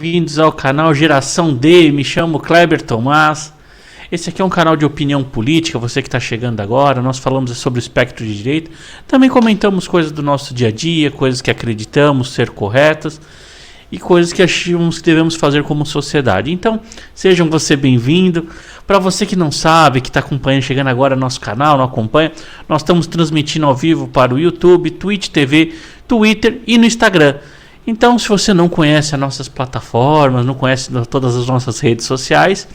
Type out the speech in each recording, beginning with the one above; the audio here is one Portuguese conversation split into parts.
Bem-vindos ao canal Geração D, me chamo Kleber Tomás. Esse aqui é um canal de opinião política, você que está chegando agora, nós falamos sobre o espectro de direita, também comentamos coisas do nosso dia a dia, coisas que acreditamos ser corretas e coisas que achamos que devemos fazer como sociedade. Então, sejam você bem-vindo. Para você que não sabe, que está acompanhando, chegando agora no nosso canal, não acompanha, nós estamos transmitindo ao vivo para o YouTube, Twitch TV, Twitter e no Instagram. Então, se você não conhece as nossas plataformas, não conhece todas as nossas redes sociais,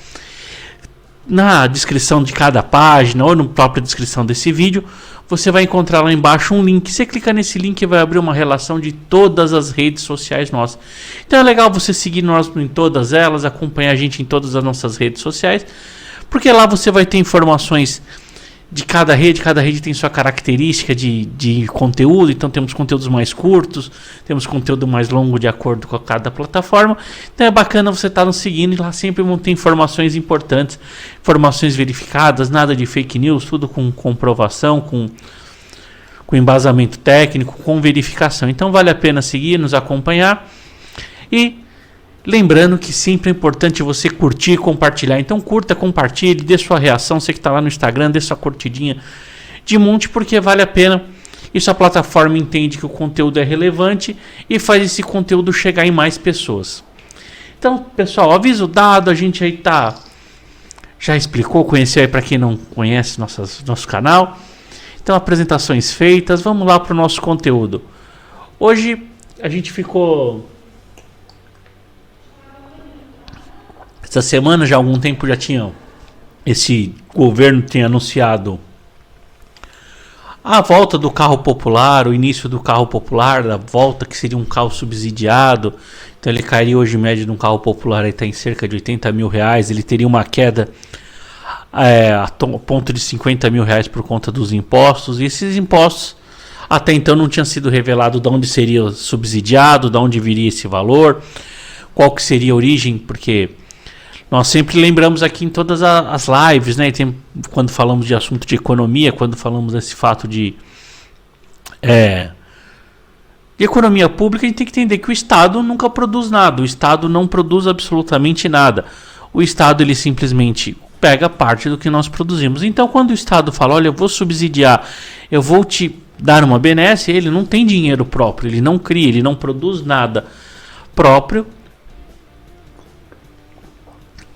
na descrição de cada página ou na própria descrição desse vídeo, você vai encontrar lá embaixo um link. Você clica nesse link e vai abrir uma relação de todas as redes sociais nossas. Então é legal você seguir nós em todas elas, acompanhar a gente em todas as nossas redes sociais, porque lá você vai ter informações de cada rede tem sua característica de conteúdo. Então temos conteúdos mais curtos, temos conteúdo mais longo de acordo com cada plataforma. Então é bacana você estar nos seguindo, e lá sempre vão ter informações importantes, informações verificadas, nada de fake news, tudo com comprovação, com embasamento técnico, com verificação. Então vale a pena seguir, nos acompanhar. E lembrando que sempre é importante você curtir e compartilhar. Então curta, compartilhe, dê sua reação. Você que está lá no Instagram, dê sua curtidinha de monte, porque vale a pena. Isso a plataforma entende que o conteúdo é relevante e faz esse conteúdo chegar em mais pessoas. Então, pessoal, aviso dado, a gente aí já explicou, conheceu aí para quem não conhece nosso canal. Então, apresentações feitas, vamos lá para o nosso conteúdo. Hoje a gente ficou... Essa semana, já há algum tempo, esse governo tinha anunciado a volta do carro popular, o início do carro popular, a volta que seria um carro subsidiado. Então ele cairia hoje em média de um carro popular, está em cerca de R$80 mil, ele teria uma queda a ponto de R$50 mil por conta dos impostos, e esses impostos até então não tinha sido revelado de onde seria subsidiado, de onde viria esse valor, qual que seria a origem, porque... Nós sempre lembramos aqui em todas as lives, né? Quando falamos de assunto de economia, quando falamos desse fato de economia pública, a gente tem que entender que o Estado nunca produz nada. O Estado não produz absolutamente nada. O Estado, ele simplesmente pega parte do que nós produzimos. Então, quando o Estado fala, olha, eu vou subsidiar, eu vou te dar uma benesse, ele não tem dinheiro próprio, ele não cria, ele não produz nada próprio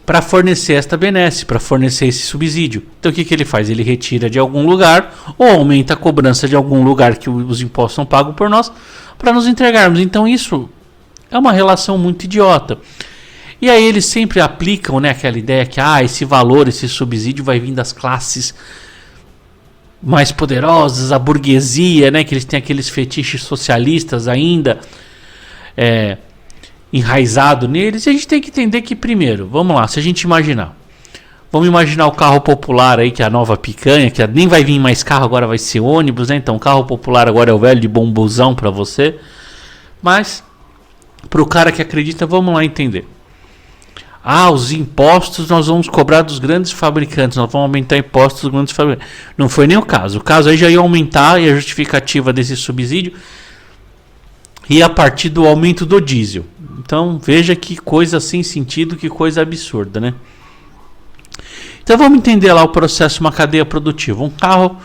para fornecer esta benesse, para fornecer esse subsídio. Então o que ele faz? Ele retira de algum lugar ou aumenta a cobrança de algum lugar que os impostos são pagos por nós para nos entregarmos. Então isso é uma relação muito idiota. E aí eles sempre aplicam, né, aquela ideia que esse valor, esse subsídio vai vir das classes mais poderosas, a burguesia, né, que eles têm aqueles fetiches socialistas ainda, enraizado neles. E a gente tem que entender que, primeiro, vamos lá, se a gente vamos imaginar o carro popular aí, que é a nova picanha, que nem vai vir mais carro, agora vai ser ônibus, né? Então o carro popular agora é o velho de bombuzão para você, mas para o cara que acredita, vamos lá entender. Os impostos nós vamos cobrar dos grandes fabricantes, nós vamos aumentar impostos dos grandes fabricantes. Não foi nem o caso aí já ia aumentar, e a justificativa desse subsídio e a partir do aumento do diesel. Então veja que coisa sem sentido, que coisa absurda, né? Então vamos entender lá o processo, uma cadeia produtiva. Um carro,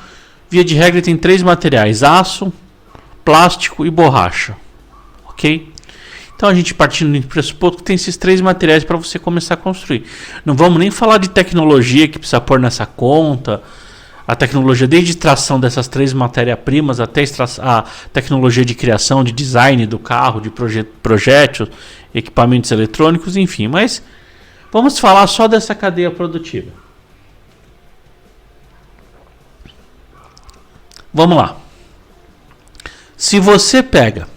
via de regra, tem 3 materiais: aço, plástico e borracha. Ok? Então a gente partindo do pressuposto que tem esses 3 materiais para você começar a construir. Não vamos nem falar de tecnologia que precisa pôr nessa conta. A tecnologia desde tração dessas 3 matérias-primas até a tecnologia de criação, de design do carro, de projétil, equipamentos eletrônicos, enfim. Mas vamos falar só dessa cadeia produtiva. Vamos lá. Se você pega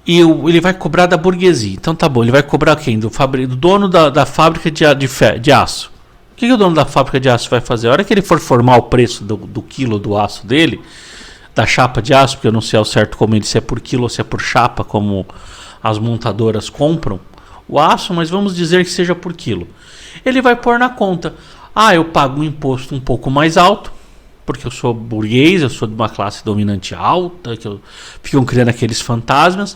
e ele vai cobrar da burguesia, então tá bom, ele vai cobrar quem? Do dono da fábrica de aço. O que o dono da fábrica de aço vai fazer? A hora que ele for formar o preço do quilo do aço dele, da chapa de aço, porque eu não sei ao certo se é por quilo ou se é por chapa, como as montadoras compram o aço, mas vamos dizer que seja por quilo. Ele vai pôr na conta: eu pago um imposto um pouco mais alto, porque eu sou burguês, eu sou de uma classe dominante alta, ficam criando aqueles fantasmas.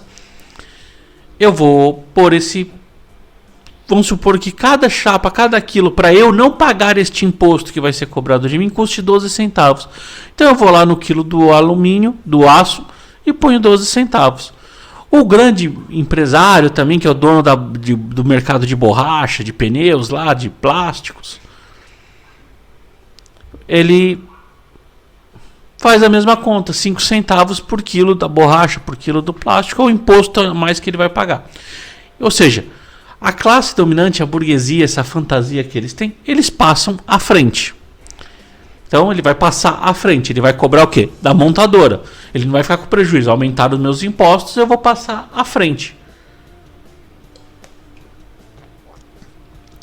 eu vou pôr esse... Vamos supor que cada chapa, cada quilo, para eu não pagar este imposto que vai ser cobrado de mim, custe 12 centavos. Então eu vou lá no quilo do alumínio, do aço, e ponho 12 centavos. O grande empresário também, que é o dono do mercado de borracha, de pneus, lá, de plásticos, ele faz a mesma conta, 5 centavos por quilo da borracha, por quilo do plástico, é o imposto a mais que ele vai pagar. Ou seja, a classe dominante, a burguesia, essa fantasia que eles têm, eles passam à frente. Então ele vai passar à frente, ele vai cobrar o quê? Da montadora. Ele não vai ficar com prejuízo, aumentar os meus impostos, eu vou passar à frente.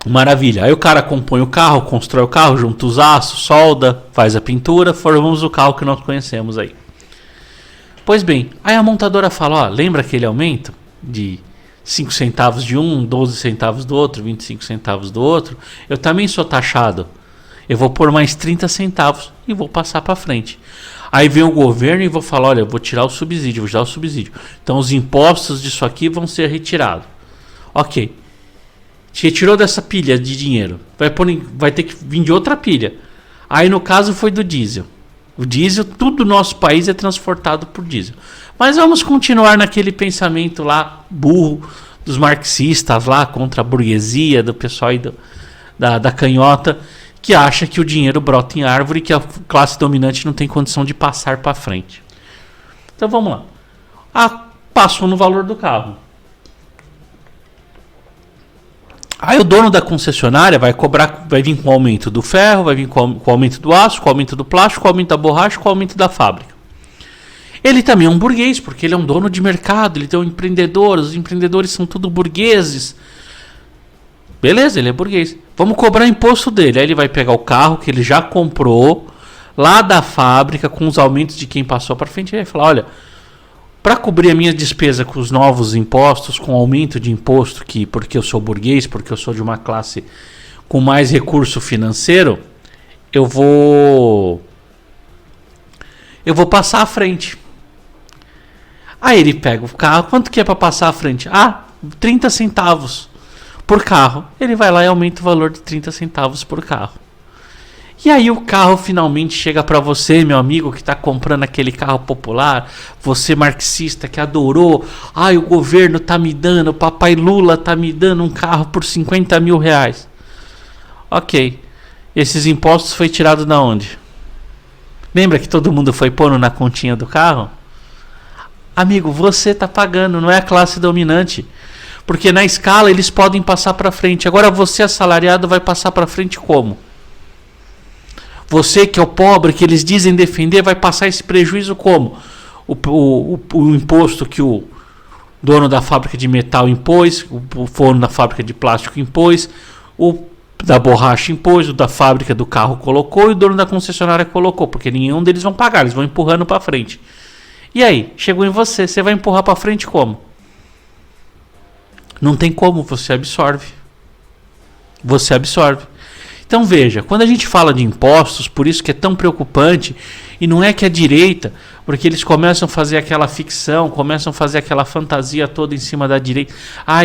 Maravilha. Aí o cara compõe o carro, constrói o carro, junta os aços, solda, faz a pintura, formamos o carro que nós conhecemos aí. Pois bem, aí a montadora fala, ó, lembra aquele aumento de 5 centavos de um, 12 centavos do outro, 25 centavos do outro? Eu também sou taxado. Eu vou pôr mais 30 centavos e vou passar para frente. Aí vem o governo e vou falar, olha, eu vou tirar o subsídio, vou tirar o subsídio. Então os impostos disso aqui vão ser retirados. Ok. Te retirou dessa pilha de dinheiro. Vai ter que vir de outra pilha. Aí no caso foi do diesel. O diesel, tudo no nosso país é transportado por diesel. Mas vamos continuar naquele pensamento lá, burro, dos marxistas lá, contra a burguesia, do pessoal aí da canhota, que acha que o dinheiro brota em árvore e que a classe dominante não tem condição de passar para frente. Então vamos lá. Passou no valor do carro. Aí o dono da concessionária vai cobrar, vai vir com o aumento do ferro, vai vir com o aumento do aço, com o aumento do plástico, com o aumento da borracha, com o aumento da fábrica. Ele também é um burguês, porque ele é um dono de mercado, ele é um empreendedor, os empreendedores são tudo burgueses. Beleza, ele é burguês. Vamos cobrar imposto dele. Aí ele vai pegar o carro que ele já comprou lá da fábrica com os aumentos de quem passou para frente e vai falar, olha, para cobrir a minha despesa com os novos impostos, com o aumento de imposto, porque eu sou burguês, porque eu sou de uma classe com mais recurso financeiro, eu vou passar à frente. Aí ele pega o carro, quanto que é para passar à frente? 30 centavos por carro. Ele vai lá e aumenta o valor de 30 centavos por carro. E aí o carro finalmente chega para você, meu amigo, que está comprando aquele carro popular, você marxista que adorou, o governo tá me dando, o papai Lula tá me dando um carro por 50 mil reais. Ok, esses impostos foi tirado da onde? Lembra que todo mundo foi pondo na continha do carro? Amigo, você tá pagando, não é a classe dominante. Porque na escala eles podem passar para frente. Agora você, assalariado, vai passar para frente como? Você que é o pobre, que eles dizem defender, vai passar esse prejuízo como? O imposto que o dono da fábrica de metal impôs, o dono da fábrica de plástico impôs, o da borracha impôs, o da fábrica do carro colocou e o dono da concessionária colocou, porque nenhum deles vão pagar, eles vão empurrando para frente. E aí, chegou em você vai empurrar para frente como? Não tem como, você absorve. Você absorve. Então veja, quando a gente fala de impostos, por isso que é tão preocupante, e não é que a direita, porque eles começam a fazer aquela ficção, começam a fazer aquela fantasia toda em cima da direita,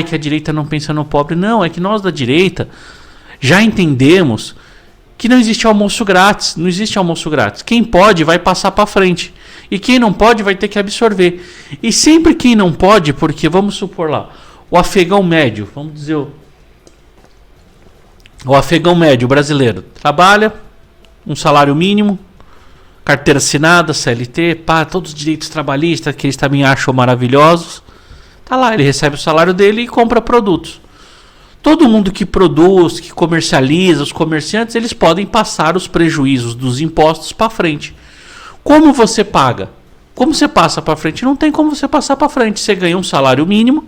que a direita não pensa no pobre. Não, é que nós da direita já entendemos que não existe almoço grátis, não existe almoço grátis. Quem pode vai passar para frente, e quem não pode vai ter que absorver. E sempre quem não pode, porque vamos supor lá, o afegão médio, vamos dizer o afegão médio brasileiro trabalha, um salário mínimo, carteira assinada, CLT, todos os direitos trabalhistas que eles também acham maravilhosos. Tá lá, ele recebe o salário dele e compra produtos. Todo mundo que produz, que comercializa, os comerciantes, eles podem passar os prejuízos dos impostos para frente. Como você paga? Como você passa para frente? Não tem como você passar para frente. Você ganha um salário mínimo.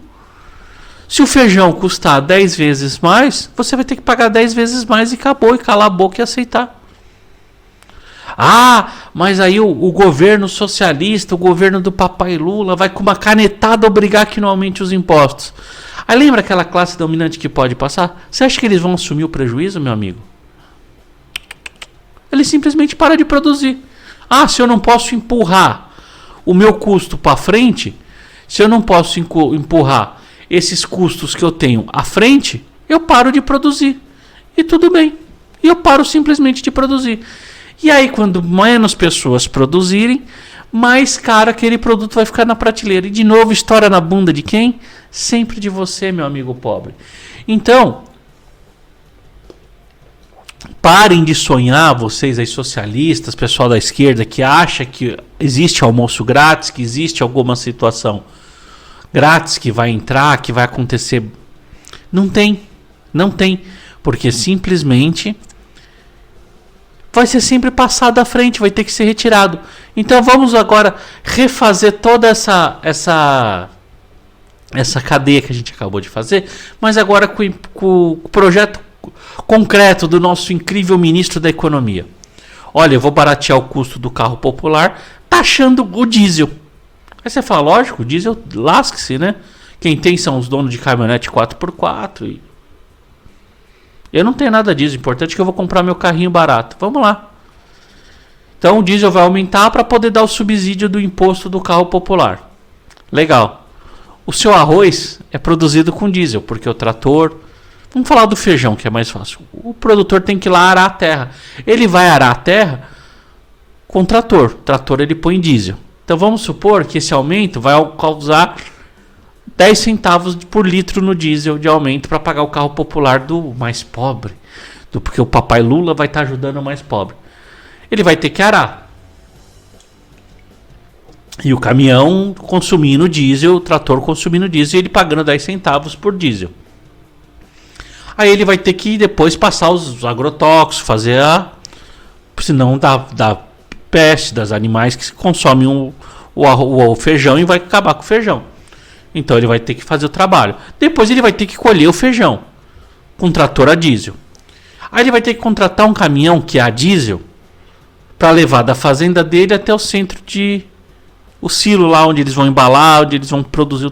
Se o feijão custar 10 vezes mais, você vai ter que pagar 10 vezes mais e acabou, e calar a boca e aceitar. Mas aí o governo socialista, o governo do papai Lula, vai com uma canetada obrigar que não aumente os impostos. Aí lembra aquela classe dominante que pode passar? Você acha que eles vão assumir o prejuízo, meu amigo? Eles simplesmente param de produzir. Se eu não posso empurrar o meu custo para frente, se eu não posso empurrar esses custos que eu tenho à frente, eu paro de produzir. E tudo bem. E eu paro simplesmente de produzir. E aí, quando menos pessoas produzirem, mais caro aquele produto vai ficar na prateleira. E de novo, estoura na bunda de quem? Sempre de você, meu amigo pobre. Então, parem de sonhar, vocês aí socialistas, pessoal da esquerda que acha que existe almoço grátis, que existe alguma situação grátis que vai entrar, que vai acontecer. Não tem. Não tem. Porque simplesmente vai ser sempre passado à frente, vai ter que ser retirado. Então vamos agora refazer toda essa cadeia que a gente acabou de fazer, mas agora com o projeto concreto do nosso incrível ministro da Economia. Olha, eu vou baratear o custo do carro popular taxando o diesel. Aí você fala, lógico, o diesel lasque-se, né? Quem tem são os donos de caminhonete 4x4. Eu não tenho nada disso, o importante é que eu vou comprar meu carrinho barato. Vamos lá. Então o diesel vai aumentar para poder dar o subsídio do imposto do carro popular. Legal. O seu arroz é produzido com diesel, porque o trator... Vamos falar do feijão, que é mais fácil. O produtor tem que ir lá arar a terra. Ele vai arar a terra com trator. O trator ele põe diesel. Então vamos supor que esse aumento vai causar 10 centavos por litro no diesel de aumento para pagar o carro popular do mais pobre. Porque o papai Lula vai estar ajudando o mais pobre. Ele vai ter que arar. E o caminhão consumindo diesel, o trator consumindo diesel e ele pagando 10 centavos por diesel. Aí ele vai ter que depois passar os agrotóxicos, fazer senão dá peste das animais que consomem o feijão e vai acabar com o feijão. Então ele vai ter que fazer o trabalho. Depois ele vai ter que colher o feijão com trator a diesel. Aí ele vai ter que contratar um caminhão que é a diesel para levar da fazenda dele até o centro o silo lá onde eles vão embalar, onde eles vão produzir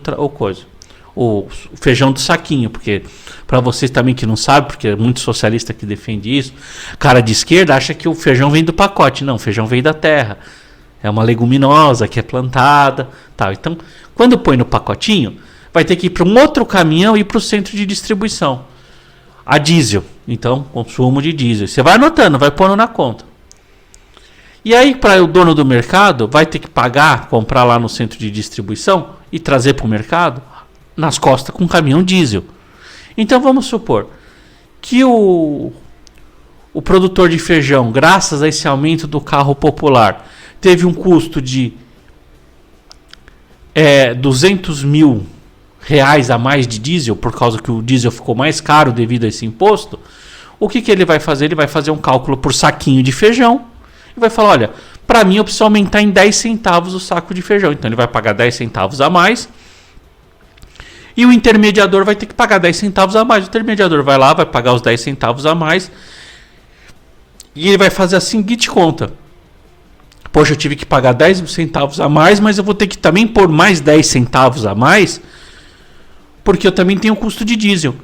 o feijão do saquinho, porque para vocês também que não sabem, porque é muito socialista que defende isso, cara de esquerda acha que o feijão vem do pacote. Não, o feijão vem da terra. É uma leguminosa que é plantada, tal. Então, quando põe no pacotinho, vai ter que ir para um outro caminhão e ir para o centro de distribuição. A diesel, então, consumo de diesel. Você vai anotando, vai pondo na conta. E aí, para o dono do mercado, vai ter que pagar, comprar lá no centro de distribuição e trazer para o mercado nas costas com um caminhão diesel. Então vamos supor que o produtor de feijão, graças a esse aumento do carro popular, teve um custo de 200 mil reais a mais de diesel, por causa que o diesel ficou mais caro devido a esse imposto. O que ele vai fazer? Ele vai fazer um cálculo por saquinho de feijão e vai falar, olha, para mim eu preciso aumentar em 10 centavos o saco de feijão. Então ele vai pagar 10 centavos a mais. E o intermediador vai ter que pagar 10 centavos a mais. O intermediador vai lá, vai pagar os 10 centavos a mais. E ele vai fazer a seguinte conta. Poxa, eu tive que pagar 10 centavos a mais, mas eu vou ter que também pôr mais 10 centavos a mais, porque eu também tenho custo de diesel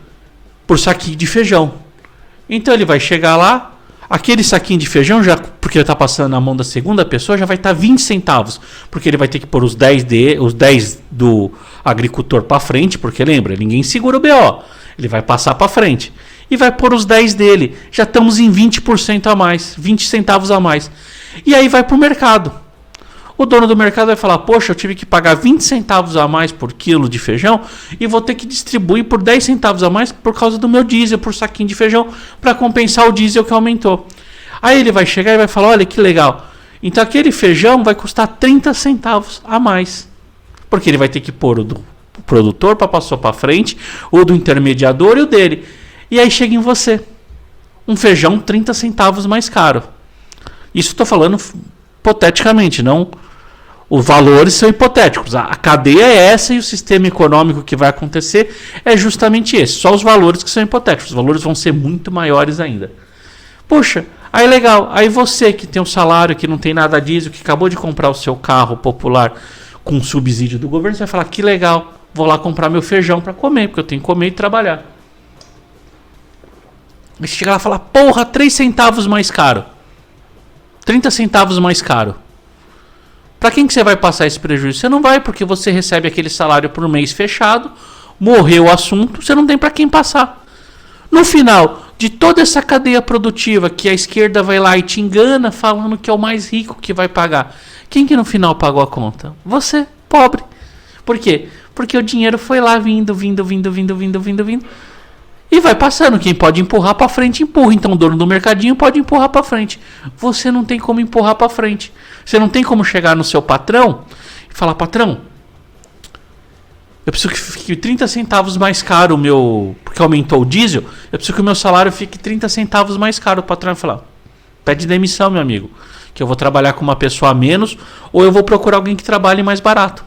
por saquinho de feijão. Então ele vai chegar lá, aquele saquinho de feijão, já porque ele está passando na mão da segunda pessoa, já vai estar 20 centavos. Porque ele vai ter que pôr os 10 do agricultor para frente, porque lembra, ninguém segura o BO. Ele vai passar para frente. E vai pôr os 10 dele. Já estamos em 20% a mais, 20 centavos a mais. E aí vai para o mercado. O dono do mercado vai falar, poxa, eu tive que pagar 20 centavos a mais por quilo de feijão e vou ter que distribuir por 10 centavos a mais por causa do meu diesel, por saquinho de feijão, para compensar o diesel que aumentou. Aí ele vai chegar e vai falar, olha que legal, então aquele feijão vai custar 30 centavos a mais, porque ele vai ter que pôr o do produtor para passar para frente, o do intermediador e o dele. E aí chega em você, um feijão 30 centavos mais caro. Isso estou falando hipoteticamente, não... Os valores são hipotéticos. A cadeia é essa e o sistema econômico que vai acontecer é justamente esse. Só os valores que são hipotéticos. Os valores vão ser muito maiores ainda. Poxa, aí legal. Aí você que tem um salário, que não tem nada disso, que acabou de comprar o seu carro popular com subsídio do governo, você vai falar, que legal, vou lá comprar meu feijão para comer, porque eu tenho que comer e trabalhar. Aí você chega lá e fala, porra, 3 centavos mais caro. 30 centavos mais caro. Para quem que você vai passar esse prejuízo? Você não vai, porque você recebe aquele salário por mês fechado, Morreu o assunto, você não tem para quem passar. No final de toda essa cadeia produtiva que a esquerda vai lá e te engana falando que é o mais rico que vai pagar. Quem que no final pagou a conta? Você, pobre. Por quê? Porque o dinheiro foi lá vindo. E vai passando. Quem pode empurrar para frente, empurra. Então o dono do mercadinho pode empurrar para frente. Você não tem como empurrar para frente. Você não tem como chegar no seu patrão e falar: patrão, eu preciso que fique 30 centavos mais caro o meu... Porque aumentou o diesel. Eu preciso que o meu salário fique 30 centavos mais caro. O patrão vai falar: pede demissão, meu amigo. Que eu vou trabalhar com uma pessoa a menos. Ou eu vou procurar alguém que trabalhe mais barato.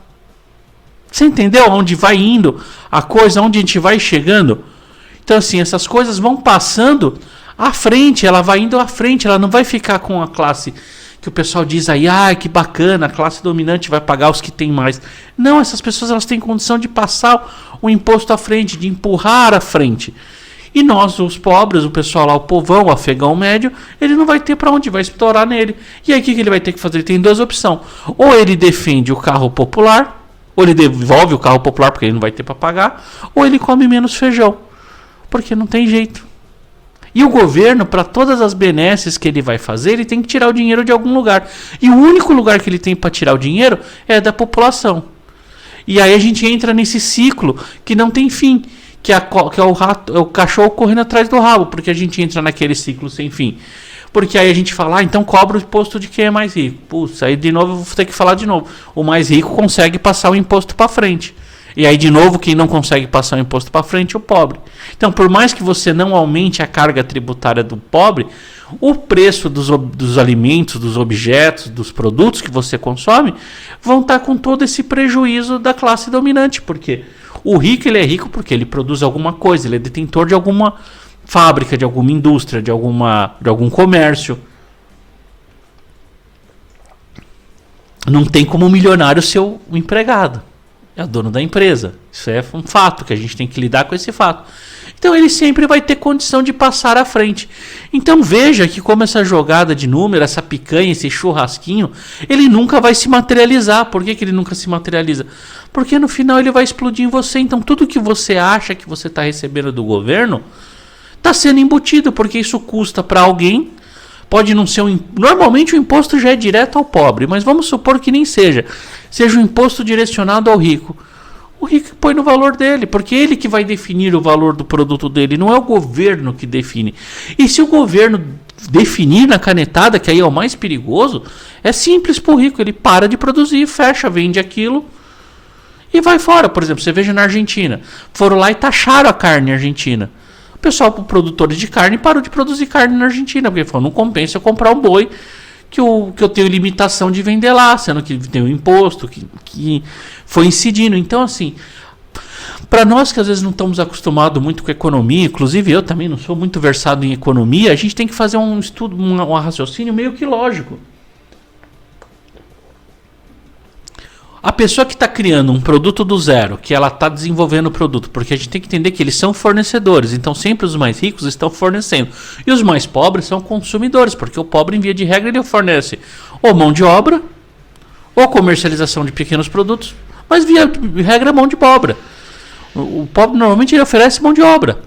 Você entendeu onde vai indo a coisa? Onde a gente vai chegando? Então assim, essas coisas vão passando à frente. Ela vai indo à frente. Ela não vai ficar com a classe... que o pessoal diz aí, que bacana, a classe dominante vai pagar os que tem mais. Não, essas pessoas elas têm condição de passar o imposto à frente, de empurrar à frente. E nós, os pobres, o pessoal lá, o povão, o afegão médio, ele não vai ter para onde, vai estourar nele. E aí o que ele vai ter que fazer? Ele tem duas opções. Ou ele defende o carro popular, ou ele devolve o carro popular porque ele não vai ter para pagar, ou ele come menos feijão, porque não tem jeito. E o governo, para todas as benesses que ele vai fazer, ele tem que tirar o dinheiro de algum lugar. E o único lugar que ele tem para tirar o dinheiro é da população. E aí a gente entra nesse ciclo que não tem fim, que é o cachorro correndo atrás do rabo, porque a gente entra naquele ciclo sem fim. Porque aí a gente fala, então cobra o imposto de quem é mais rico. Putz, aí de novo eu vou ter que falar de novo. O mais rico consegue passar o imposto para frente. E aí, de novo, quem não consegue passar o imposto para frente é o pobre. Então, por mais que você não aumente a carga tributária do pobre, o preço dos alimentos, dos objetos, dos produtos que você consome vão estar com todo esse prejuízo da classe dominante. Porque o rico, ele é rico porque ele produz alguma coisa, ele é detentor de alguma fábrica, de alguma indústria, de algum comércio. Não tem como um milionário ser o empregado. É o dono da empresa. Isso é um fato, que a gente tem que lidar com esse fato. Então ele sempre vai ter condição de passar à frente. Então veja que como essa jogada de número, essa picanha, esse churrasquinho, ele nunca vai se materializar. Por que ele nunca se materializa? Porque no final ele vai explodir em você. Então tudo que você acha que você está recebendo do governo está sendo embutido, porque isso custa para alguém. Pode não ser normalmente o imposto já é direto ao pobre, mas vamos supor que nem seja um imposto direcionado ao rico. O rico põe no valor dele, porque ele que vai definir o valor do produto dele, não é o governo que define. E se o governo definir na canetada, que aí é o mais perigoso, é simples para o rico, ele para de produzir, fecha, vende aquilo e vai fora. Por exemplo, você veja na Argentina, foram lá e taxaram a carne argentina. O pessoal, produtores de carne, parou de produzir carne na Argentina, porque falou, não compensa eu comprar um boi que eu tenho limitação de vender lá, sendo que tem um imposto que foi incidindo. Então, assim, para nós que às vezes não estamos acostumados muito com economia, inclusive eu também não sou muito versado em economia, a gente tem que fazer um estudo, um raciocínio meio que lógico. A pessoa que está criando um produto do zero, que ela está desenvolvendo o produto, porque a gente tem que entender que eles são fornecedores, então sempre os mais ricos estão fornecendo. E os mais pobres são consumidores, porque o pobre, em via de regra, ele fornece ou mão de obra, ou comercialização de pequenos produtos, mas via de regra mão de obra. O pobre normalmente ele oferece mão de obra.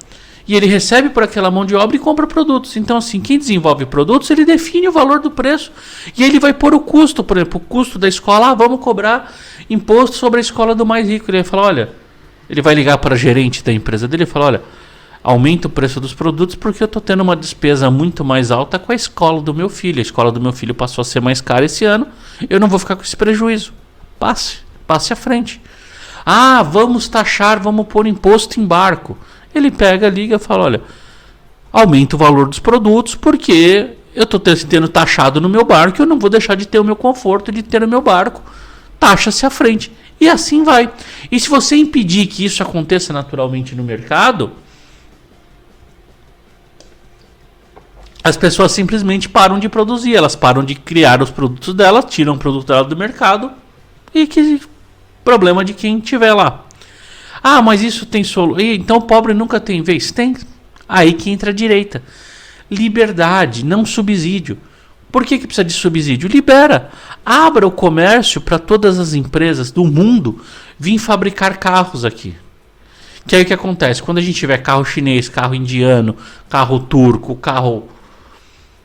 E ele recebe por aquela mão de obra e compra produtos. Então, assim, quem desenvolve produtos, ele define o valor do preço. E ele vai pôr o custo, por exemplo, o custo da escola. Vamos cobrar imposto sobre a escola do mais rico. Ele vai falar, olha, ele vai ligar para a gerente da empresa dele e falar, olha, aumenta o preço dos produtos porque eu estou tendo uma despesa muito mais alta com a escola do meu filho. A escola do meu filho passou a ser mais cara esse ano. Eu não vou ficar com esse prejuízo. Passe à frente. Vamos taxar, vamos pôr imposto em barco. Ele pega, liga e fala, olha, aumenta o valor dos produtos porque eu estou tendo taxado no meu barco e eu não vou deixar de ter o meu conforto de ter o meu barco. Taxa-se à frente. E assim vai. E se você impedir que isso aconteça naturalmente no mercado, as pessoas simplesmente param de produzir. Elas param de criar os produtos delas, tiram o produto dela do mercado e que problema de quem estiver lá. Mas isso tem solução. Então o pobre nunca tem vez? Tem. Aí que entra a direita. Liberdade, não subsídio. Por que precisa de subsídio? Libera. Abra o comércio para todas as empresas do mundo vir fabricar carros aqui. Que aí o que acontece? Quando a gente tiver carro chinês, carro indiano, carro turco, carro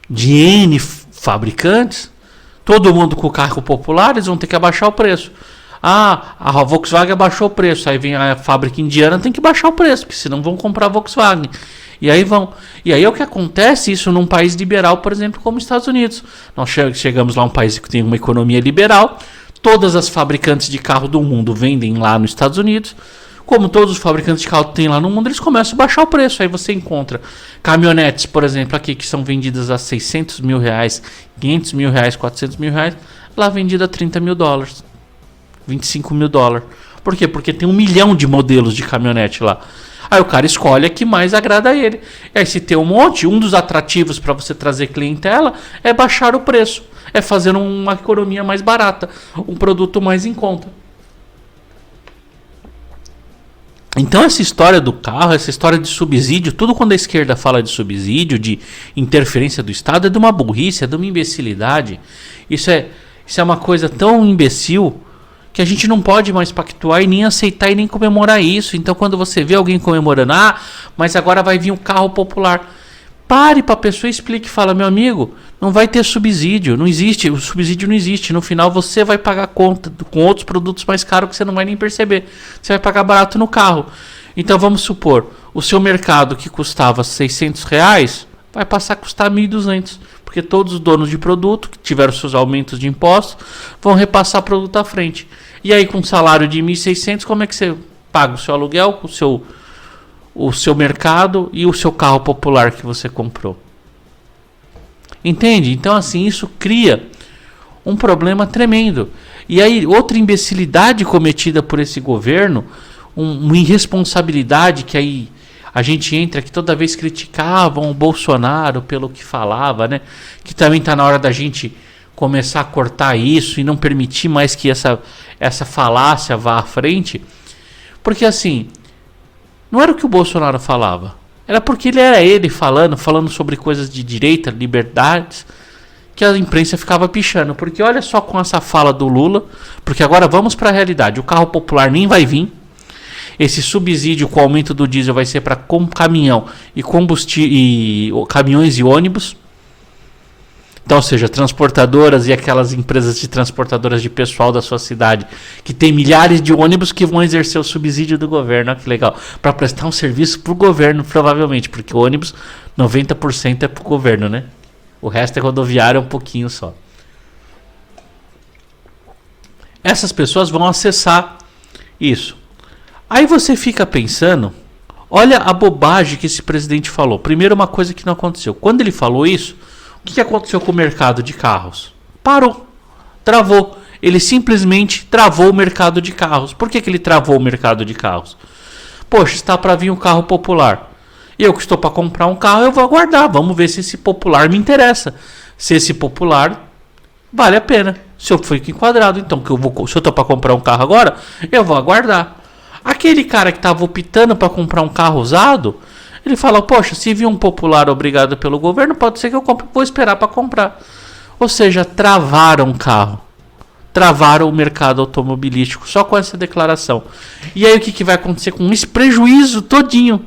de N fabricantes, todo mundo com carro popular, eles vão ter que abaixar o preço. Ah, a Volkswagen abaixou o preço, aí vem a fábrica indiana, tem que baixar o preço, porque senão vão comprar a Volkswagen. E aí vão. E aí é o que acontece isso num país liberal, por exemplo, como os Estados Unidos. Nós chegamos lá um país que tem uma economia liberal, todas as fabricantes de carro do mundo vendem lá nos Estados Unidos. Como todos os fabricantes de carro tem lá no mundo, eles começam a baixar o preço. Aí você encontra caminhonetes, por exemplo, aqui que são vendidas a 600 mil reais, 500 mil reais, 400 mil reais, lá vendida a 30 mil dólares, 25 mil dólares. Por quê? Porque tem 1 milhão de modelos de caminhonete lá. Aí o cara escolhe a que mais agrada a ele. E aí se tem um monte, um dos atrativos para você trazer clientela é baixar o preço. É fazer uma economia mais barata, um produto mais em conta. Então essa história do carro, essa história de subsídio, tudo quando a esquerda fala de subsídio, de interferência do Estado, é de uma burrice, é de uma imbecilidade. Isso é uma coisa tão imbecil que a gente não pode mais pactuar e nem aceitar e nem comemorar isso. Então quando você vê alguém comemorando, mas agora vai vir um carro popular. Pare para a pessoa e explique, fala, meu amigo, não vai ter subsídio, não existe, o subsídio não existe. No final você vai pagar conta com outros produtos mais caros que você não vai nem perceber. Você vai pagar barato no carro. Então vamos supor, o seu mercado que custava 600 reais vai passar a custar 1.200. Porque todos os donos de produto que tiveram seus aumentos de impostos vão repassar produto à frente. E aí com um salário de 1.600, como é que você paga o seu aluguel, o seu mercado e o seu carro popular que você comprou? Entende? Então assim, isso cria um problema tremendo. E aí outra imbecilidade cometida por esse governo, uma irresponsabilidade que aí a gente entra que toda vez criticavam o Bolsonaro pelo que falava, né? Que também está na hora da gente começar a cortar isso e não permitir mais que essa falácia vá à frente. Porque assim, não era o que o Bolsonaro falava. Era porque ele falando sobre coisas de direita, liberdades, que a imprensa ficava pichando. Porque olha só com essa fala do Lula, porque agora vamos para a realidade. O carro popular nem vai vir. Esse subsídio com o aumento do diesel vai ser para caminhão e caminhões e ônibus. Então, ou seja, transportadoras e aquelas empresas de transportadoras de pessoal da sua cidade, que tem milhares de ônibus que vão exercer o subsídio do governo. Olha que legal. Para prestar um serviço para o governo, provavelmente, porque o ônibus 90% é para o governo, né? O resto é rodoviário, um pouquinho só. Essas pessoas vão acessar isso. Aí você fica pensando, olha a bobagem que esse presidente falou. Primeiro, uma coisa que não aconteceu. Quando ele falou isso, o que aconteceu com o mercado de carros? Parou, travou. Ele simplesmente travou o mercado de carros. Por que ele travou o mercado de carros? Poxa, está para vir um carro popular. Eu que estou para comprar um carro, eu vou aguardar. Vamos ver se esse popular me interessa. Se esse popular vale a pena. Se eu fico enquadrado, então, se eu estou para comprar um carro agora, eu vou aguardar. Aquele cara que estava optando para comprar um carro usado, ele fala, poxa, se vir um popular obrigado pelo governo, pode ser que eu compre, vou esperar para comprar. Ou seja, travaram o carro. Travaram o mercado automobilístico só com essa declaração. E aí o que vai acontecer com esse prejuízo todinho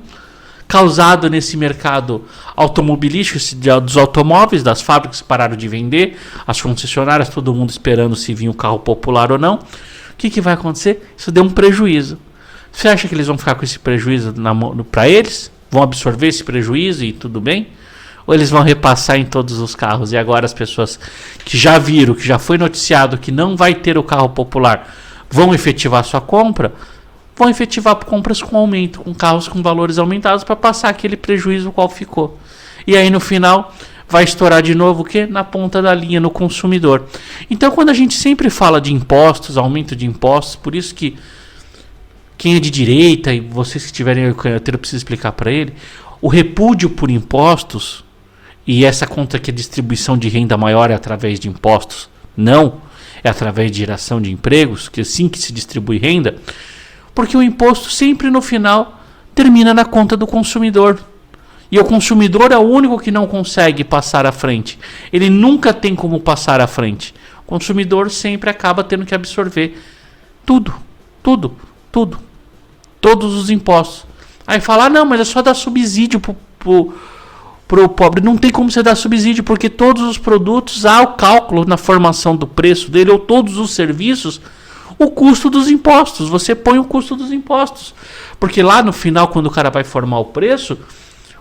causado nesse mercado automobilístico, dos automóveis, das fábricas que pararam de vender, as concessionárias, todo mundo esperando se vir um carro popular ou não. O que vai acontecer? Isso deu um prejuízo. Você acha que eles vão ficar com esse prejuízo para eles? Vão absorver esse prejuízo e tudo bem? Ou eles vão repassar em todos os carros? E agora as pessoas que já viram, que já foi noticiado que não vai ter o carro popular, vão efetivar sua compra? Vão efetivar compras com aumento, com carros com valores aumentados para passar aquele prejuízo qual ficou. E aí no final vai estourar de novo o quê? Na ponta da linha, no consumidor. Então quando a gente sempre fala de impostos, aumento de impostos, por isso que quem é de direita, e vocês que tiverem eu preciso explicar para ele, o repúdio por impostos, e essa conta que a distribuição de renda maior é através de impostos, não, é através de geração de empregos, que assim que se distribui renda, porque o imposto sempre no final termina na conta do consumidor. E o consumidor é o único que não consegue passar à frente. Ele nunca tem como passar à frente. O consumidor sempre acaba tendo que absorver tudo. todos os impostos. Aí fala, não, mas é só dar subsídio pro pobre. Não tem como você dar subsídio, porque todos os produtos há o cálculo na formação do preço dele, ou todos os serviços, o custo dos impostos. Você põe o custo dos impostos. Porque lá no final, quando o cara vai formar o preço,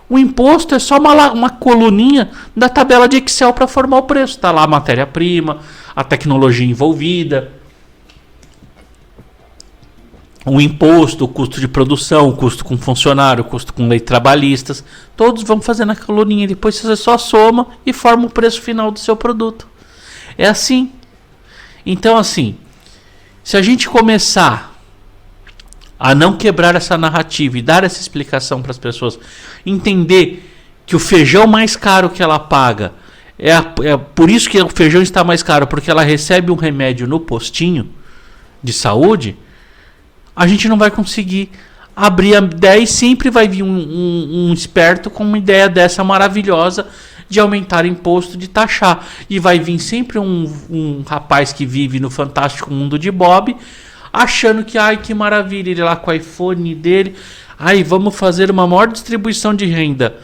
o imposto é só uma coluninha da tabela de Excel para formar o preço. Está lá a matéria-prima, a tecnologia envolvida, o imposto, o custo de produção, o custo com funcionário, o custo com lei trabalhistas. Todos vão fazendo a coluninha. Depois você só soma e forma o preço final do seu produto. É assim. Então, assim, se a gente começar a não quebrar essa narrativa e dar essa explicação para as pessoas, entender que o feijão mais caro que ela paga é por isso que o feijão está mais caro, porque ela recebe um remédio no postinho de saúde, a gente não vai conseguir abrir a ideia e sempre vai vir um esperto com uma ideia dessa maravilhosa de aumentar imposto, de taxar. E vai vir sempre um rapaz que vive no fantástico mundo de Bob, achando que, ai, que maravilha, ele lá com o iPhone dele, ai, vamos fazer uma maior distribuição de renda.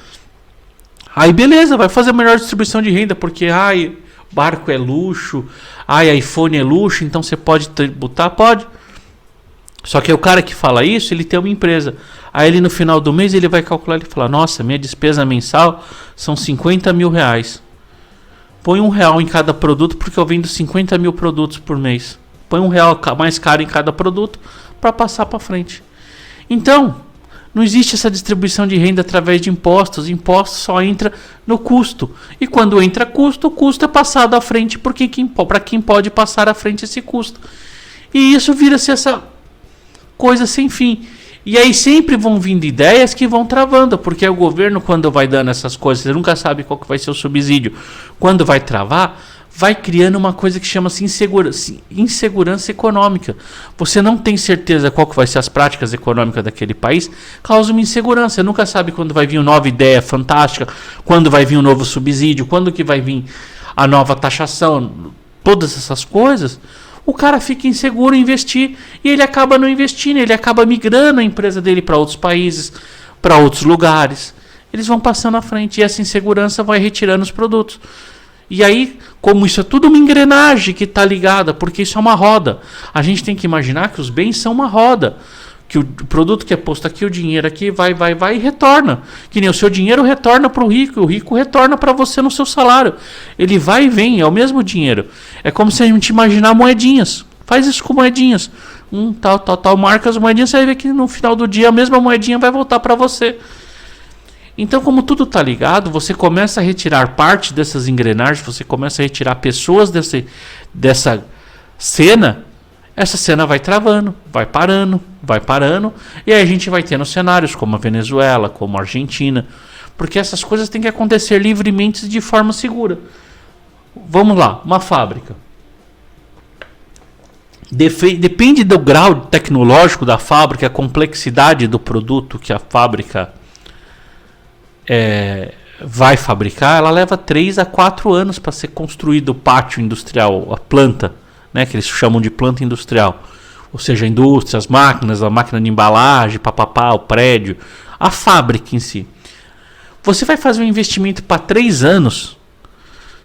Aí beleza, vai fazer a melhor distribuição de renda, porque, ai, barco é luxo, ai, iPhone é luxo, então você pode tributar? Pode. Só que o cara que fala isso, ele tem uma empresa. Aí ele no final do mês ele vai calcular e fala, nossa, minha despesa mensal são 50 mil reais. Põe R$1 em cada produto, porque eu vendo 50 mil produtos por mês. Põe R$1 mais caro em cada produto para passar para frente. Então, não existe essa distribuição de renda através de impostos. Impostos só entra no custo. E quando entra custo, o custo é passado à frente para quem pode passar à frente esse custo. E isso vira-se essa coisa sem fim. E aí sempre vão vindo ideias que vão travando, porque o governo, quando vai dando essas coisas, você nunca sabe qual que vai ser o subsídio. Quando vai travar, vai criando uma coisa que chama-se insegurança econômica. Você não tem certeza qual que vai ser as práticas econômicas daquele país, causa uma insegurança. Você nunca sabe quando vai vir uma nova ideia fantástica, quando vai vir um novo subsídio, quando que vai vir a nova taxação, todas essas coisas. O cara fica inseguro em investir e ele acaba não investindo, ele acaba migrando a empresa dele para outros países, para outros lugares. Eles vão passando à frente e essa insegurança vai retirando os produtos. E aí, como isso é tudo uma engrenagem que está ligada, porque isso é uma roda. A gente tem que imaginar que os bens são uma roda. Que o produto que é posto aqui, o dinheiro aqui, vai e retorna. Que nem o seu dinheiro retorna para o rico retorna para você no seu salário. Ele vai e vem, é o mesmo dinheiro. É como se a gente imaginar moedinhas. Faz isso com moedinhas. Tal, marca as moedinhas, você vai ver que no final do dia a mesma moedinha vai voltar para você. Então, como tudo está ligado, você começa a retirar parte dessas engrenagens, você começa a retirar pessoas dessa cena. Essa cena vai travando, vai parando, e aí a gente vai tendo cenários como a Venezuela, como a Argentina, porque essas coisas têm que acontecer livremente de forma segura. Vamos lá, uma fábrica. Depende do grau tecnológico da fábrica, a complexidade do produto que a fábrica vai fabricar, ela leva 3 a 4 anos para ser construído o pátio industrial, a planta, né, que eles chamam de planta industrial, ou seja, a indústria, as máquinas, a máquina de embalagem, o prédio, a fábrica em si. Você vai fazer um investimento para 3 anos,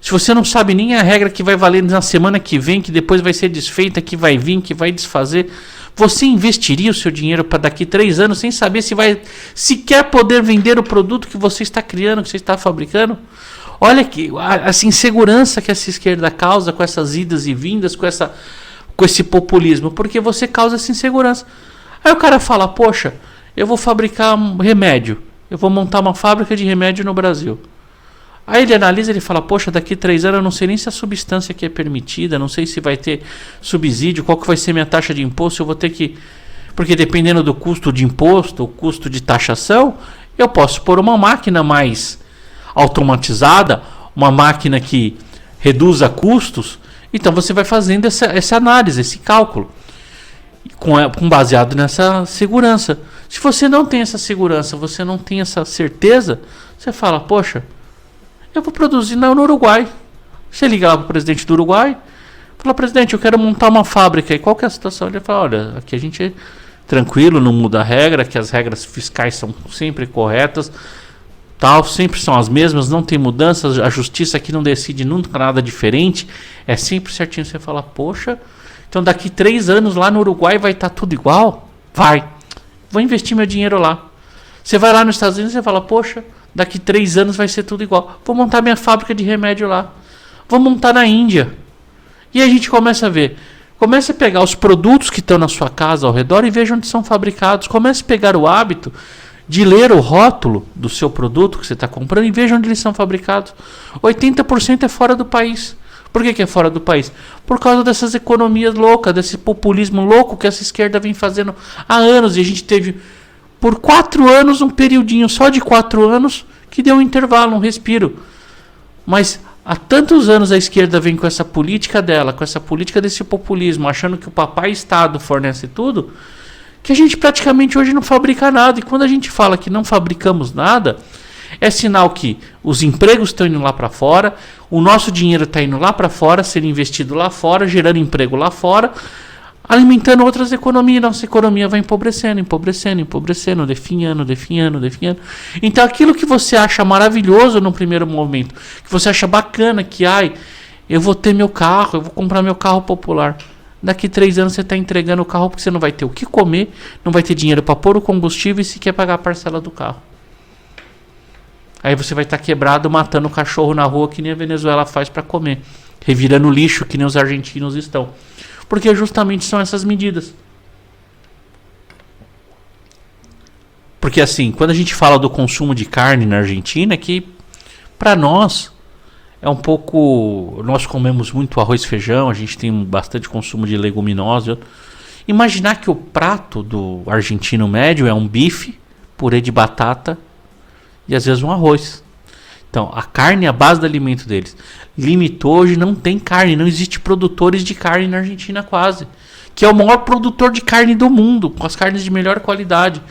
se você não sabe nem a regra que vai valer na semana que vem, que depois vai ser desfeita, que vai vir, que vai desfazer, você investiria o seu dinheiro para daqui 3 anos sem saber se vai sequer poder vender o produto que você está criando, que você está fabricando? Olha que essa insegurança que essa esquerda causa com essas idas e vindas, com esse populismo, porque você causa essa insegurança. Aí o cara fala, poxa, eu vou fabricar um remédio, eu vou montar uma fábrica de remédio no Brasil. Aí ele analisa e ele fala, poxa, daqui 3 anos eu não sei nem se a substância aqui é permitida, não sei se vai ter subsídio, qual que vai ser minha taxa de imposto, eu vou ter que... Porque dependendo do custo de imposto, o custo de taxação, eu posso pôr uma máquina mais automatizada, uma máquina que reduza custos. Então você vai fazendo essa análise, esse cálculo, com baseado nessa segurança. Se você não tem essa segurança, você não tem essa certeza, você fala, poxa, eu vou produzir no Uruguai. Você liga lá para o presidente do Uruguai, fala, presidente, eu quero montar uma fábrica. E qual que é a situação? Ele fala, olha, aqui a gente tranquilo, não muda a regra, que as regras fiscais são sempre corretas, tal, sempre são as mesmas, não tem mudanças, a justiça aqui não decide nunca nada diferente, é sempre certinho. Você fala, poxa, então daqui 3 anos lá no Uruguai vai estar tudo igual? Vai, vou investir meu dinheiro lá. Você vai lá nos Estados Unidos e fala, poxa, daqui 3 anos vai ser tudo igual, vou montar minha fábrica de remédio lá, vou montar na Índia. E a gente começa a ver, comece a pegar os produtos que estão na sua casa ao redor e veja onde são fabricados. Comece a pegar o hábito de ler o rótulo do seu produto que você está comprando e veja onde eles são fabricados. 80% é fora do país. Por que é fora do país? Por causa dessas economias loucas, desse populismo louco que essa esquerda vem fazendo há anos. E a gente teve, por 4 anos, um periodinho só de 4 anos que deu um intervalo, um respiro. Mas há tantos anos a esquerda vem com essa política dela, com essa política desse populismo, achando que o papai Estado fornece tudo, que a gente praticamente hoje não fabrica nada. E quando a gente fala que não fabricamos nada, é sinal que os empregos estão indo lá para fora, o nosso dinheiro está indo lá para fora, sendo investido lá fora, gerando emprego lá fora, alimentando outras economias. Nossa economia vai empobrecendo, empobrecendo, empobrecendo, definhando, definhando, definhando. Então aquilo que você acha maravilhoso no primeiro momento, que você acha bacana, que eu vou ter meu carro, eu vou comprar meu carro popular. Daqui 3 anos você está entregando o carro porque você não vai ter o que comer, não vai ter dinheiro para pôr o combustível e se quer pagar a parcela do carro. Aí você vai estar quebrado matando o cachorro na rua que nem a Venezuela faz para comer, revirando lixo que nem os argentinos estão. Porque justamente são essas medidas. Porque assim, quando a gente fala do consumo de carne na Argentina, que para nós é um pouco... Nós comemos muito arroz e feijão, a gente tem bastante consumo de leguminosa. Imaginar que o prato do argentino médio é um bife, purê de batata e às vezes um arroz. Então, a carne é a base do alimento deles. Limitou, hoje não tem carne, não existe produtores de carne na Argentina quase. Que é o maior produtor de carne do mundo, com as carnes de melhor qualidade.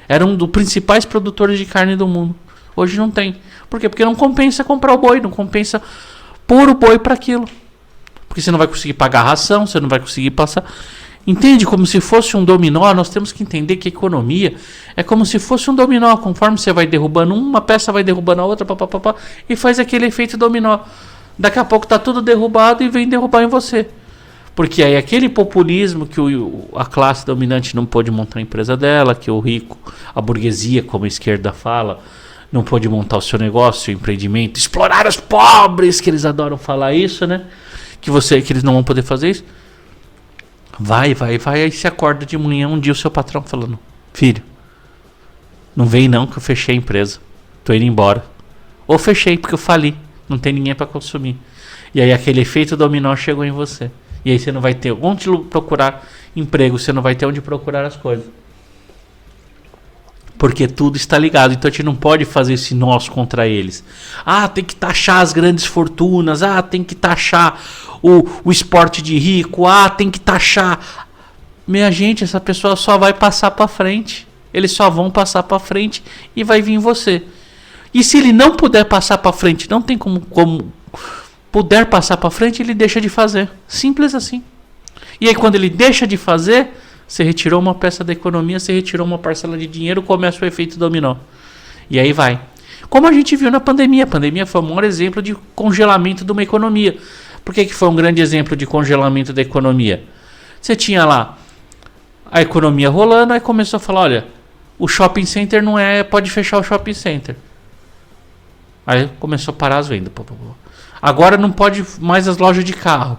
Era um dos principais produtores de carne do mundo. Hoje não tem. Por quê? Porque não compensa comprar o boi, não compensa pôr o boi para aquilo. Porque você não vai conseguir pagar a ração, você não vai conseguir passar... Entende? Como se fosse um dominó. Nós temos que entender que a economia é como se fosse um dominó. Conforme você vai derrubando uma peça, vai derrubando a outra, e faz aquele efeito dominó. Daqui a pouco está tudo derrubado e vem derrubar em você. Porque aí aquele populismo que a classe dominante não pôde montar a empresa dela, que o rico, a burguesia, como a esquerda fala, não pôde montar o seu negócio, o seu empreendimento, explorar os pobres, que eles adoram falar isso, né? Que eles não vão poder fazer isso. Vai, aí se acorda de manhã um dia o seu patrão falando, filho, não vem não que eu fechei a empresa, tô indo embora. Ou fechei porque eu fali, não tem ninguém para consumir. E aí aquele efeito dominó chegou em você. E aí você não vai ter onde procurar emprego, você não vai ter onde procurar as coisas. Porque tudo está ligado, então a gente não pode fazer esse nós contra eles. Tem que taxar as grandes fortunas, tem que taxar o esporte de rico, tem que taxar. Minha gente, essa pessoa só vai passar para frente. Eles só vão passar para frente e vai vir você. E se ele não puder passar para frente, não tem como puder passar para frente, ele deixa de fazer. Simples assim. E aí quando ele deixa de fazer, você retirou uma peça da economia, você retirou uma parcela de dinheiro, começa o efeito dominó. E aí vai. Como a gente viu na pandemia. A pandemia foi o maior exemplo de congelamento de uma economia. Por que foi um grande exemplo de congelamento da economia? Você tinha lá a economia rolando, aí começou a falar, olha, o shopping center não pode fechar o shopping center. Aí começou a parar as vendas. Agora não pode mais as lojas de carro.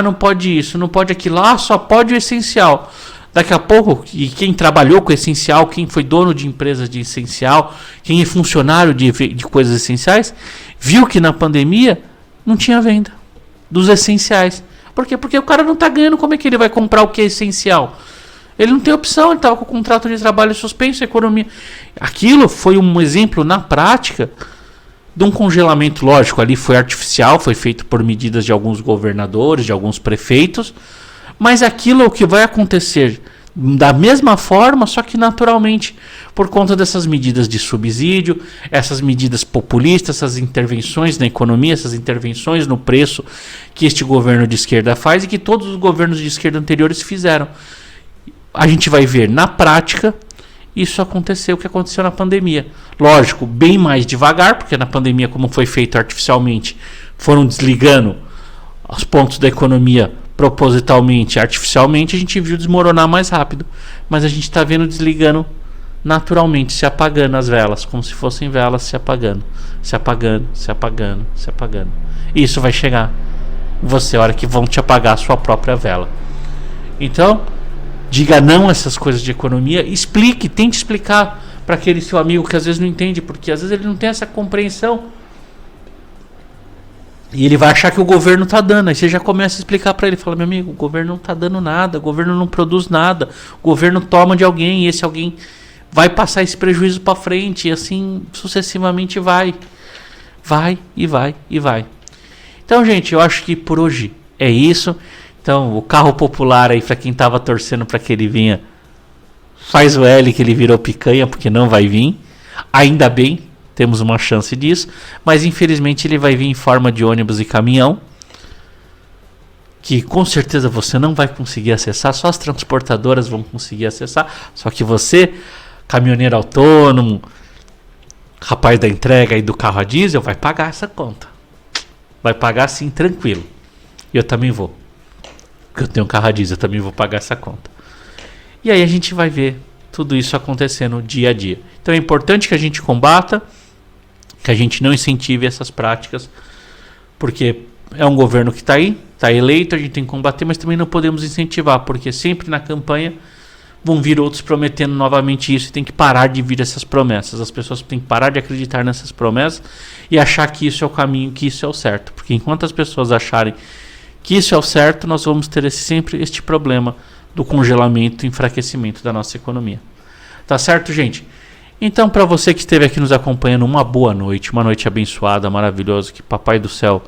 Não pode isso, não pode aquilo. Só pode o essencial. Daqui a pouco, e quem trabalhou com essencial, quem foi dono de empresas de essencial, quem é funcionário de coisas essenciais, viu que na pandemia não tinha venda dos essenciais. Por quê? Porque o cara não está ganhando, como é que ele vai comprar o que é essencial? Ele não tem opção, ele estava com o contrato de trabalho suspenso, a economia. Aquilo foi um exemplo na prática de um congelamento, lógico, ali foi artificial, foi feito por medidas de alguns governadores, de alguns prefeitos, mas aquilo é o que vai acontecer da mesma forma, só que naturalmente, por conta dessas medidas de subsídio, essas medidas populistas, essas intervenções na economia, essas intervenções no preço que este governo de esquerda faz e que todos os governos de esquerda anteriores fizeram. a gente vai ver na prática isso acontecer, o que aconteceu na pandemia. Lógico, bem mais devagar, porque na pandemia, como foi feito artificialmente, foram desligando os pontos da economia propositalmente, artificialmente, a gente viu desmoronar mais rápido. Mas a gente está vendo desligando naturalmente, se apagando as velas, como se fossem velas se apagando, se apagando, se apagando, se apagando. E isso vai chegar em você a hora que vão te apagar a sua própria vela. Então, diga não a essas coisas de economia, explique, tente explicar para aquele seu amigo que às vezes não entende, porque às vezes ele não tem essa compreensão. E ele vai achar que o governo está dando. Aí você já começa a explicar para ele. Fala, meu amigo, o governo não está dando nada. O governo não produz nada. O governo toma de alguém. E esse alguém vai passar esse prejuízo para frente. E assim sucessivamente vai. Vai e vai e vai. Então, gente, eu acho que por hoje é isso. Então, o carro popular aí, para quem estava torcendo para que ele vinha, faz o L que ele virou picanha, porque não vai vir. Ainda bem. Temos uma chance disso, mas infelizmente ele vai vir em forma de ônibus e caminhão, que com certeza você não vai conseguir acessar, só as transportadoras vão conseguir acessar, só que você, caminhoneiro autônomo, rapaz da entrega e do carro a diesel, vai pagar essa conta. Vai pagar sim, tranquilo. E eu também vou, porque eu tenho um carro a diesel, eu também vou pagar essa conta. E aí a gente vai ver tudo isso acontecendo dia a dia. Então é importante que a gente combata, que a gente não incentive essas práticas, porque é um governo que está aí, está eleito, a gente tem que combater, mas também não podemos incentivar, porque sempre na campanha vão vir outros prometendo novamente isso, e tem que parar de vir essas promessas. As pessoas têm que parar de acreditar nessas promessas e achar que isso é o caminho, que isso é o certo, porque enquanto as pessoas acharem que isso é o certo, nós vamos ter sempre este problema do congelamento e enfraquecimento da nossa economia. Tá certo, gente? Então, para você que esteve aqui nos acompanhando, uma boa noite, uma noite abençoada, maravilhosa, que Papai do Céu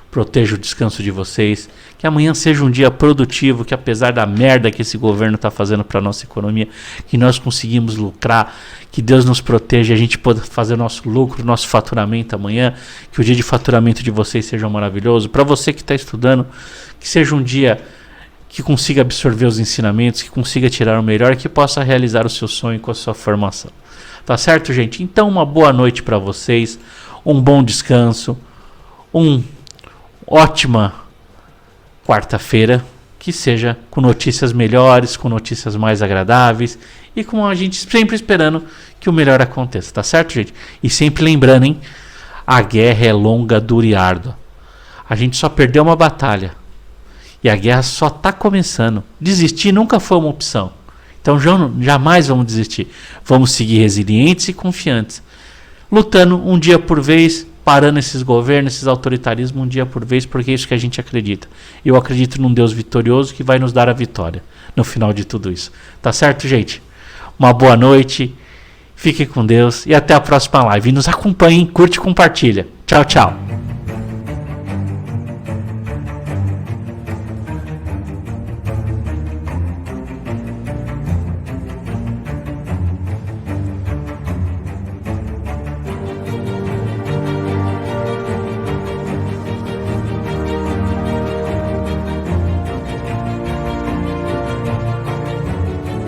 proteja o descanso de vocês, que amanhã seja um dia produtivo, que apesar da merda que esse governo está fazendo para a nossa economia, que nós conseguimos lucrar, que Deus nos proteja, a gente possa fazer nosso lucro, nosso faturamento amanhã, que o dia de faturamento de vocês seja maravilhoso. Para você que está estudando, que seja um dia que consiga absorver os ensinamentos, que consiga tirar o melhor, que possa realizar o seu sonho com a sua formação. Tá certo, gente? Então, uma boa noite para vocês, um bom descanso, ótima quarta-feira, que seja com notícias melhores, com notícias mais agradáveis e com a gente sempre esperando que o melhor aconteça, tá certo, gente? E sempre lembrando, hein? A guerra é longa, dura e árdua. A gente só perdeu uma batalha e a guerra só tá começando. Desistir nunca foi uma opção. Então jamais vamos desistir. Vamos seguir resilientes e confiantes. Lutando um dia por vez, parando esses governos, esses autoritarismos um dia por vez, porque é isso que a gente acredita. Eu acredito num Deus vitorioso que vai nos dar a vitória no final de tudo isso. Tá certo, gente? Uma boa noite, fiquem com Deus e até a próxima live. E nos acompanhem, curte e compartilha. Tchau, tchau.